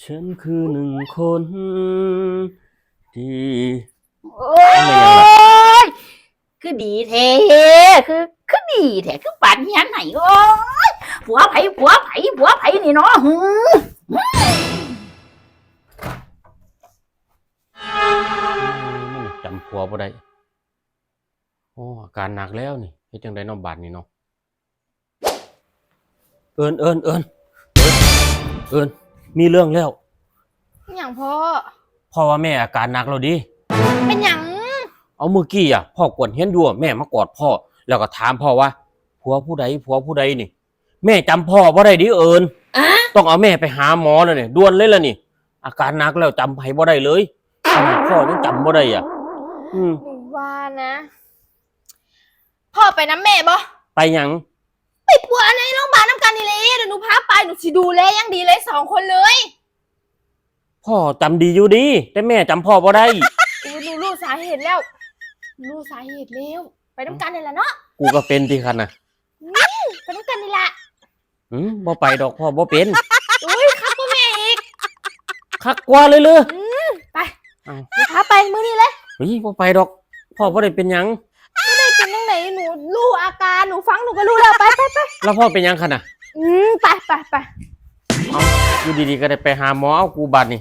ฉันคือหนึ่งคนที่โอ้ยคือดีแท้คือดีแท้คือปั่นเฮียนไหนโอ้ยผัวไผนี่เนาะมันจำผัวบ่ได้โอ้อาการหนักแล้วนี่เฮ็ดจังได๋เนาะบาดนี้เนาะเอิ้นมีเรื่องแล้วอย่างพ่อพ่อว่าแม่อาการหนักแล้วดิเป็นอย่างเอาเมื่อกี้อ่ะพ่อกวนเฮียนอยู่แม่มากอดพ่อแล้วก็ถามพ่อว่าผัวผู้ใดนี่แม่จำพ่อบ่ได้ดิเอิ้นต้องเอาแม่ไปหาหมอแล้วนี่ด่วนเลยล่ะนี่อาการหนักแล้วจำไผบ่ได้เลยขนาดพ่อยังจำบ่ได้อ่ะหนูว่านะพ่อไปน้ำแม่บ่ไปหยังไปปัวในโรงพยาบาลน้ำกันนี่เลยเดี๋ยวหนูพาไปหนูสิดูแลยังดีเลย2 คนเลย พ่อจำดีอยู่ดีแต่แม่จำพ่อบ่ได้หนูรู้สาเหตุแล้วไปน้ำกันนี่แหละเนาะกูก็เป็นที่คันน่ะไปน้ำกันนี่แหละบ่ไปดอกพ่อบ่เป็นอุ้ยครับพ่อแม่อีกคักกว่าเลยไปหนูพาไปมื้อนี้เลยเฮ้ยบ่ไปดอกพ่อบ่ได้เป็นหยังไม่ได้เป็นยังไงหนูรู้อาการหนูฟังหนูก็รู้แล้วไปแล้วพ่อเป็นหยังคันน่ะไปเอาอยู่ดีๆก็ได้ไปหาหมอเอากูบัดนี่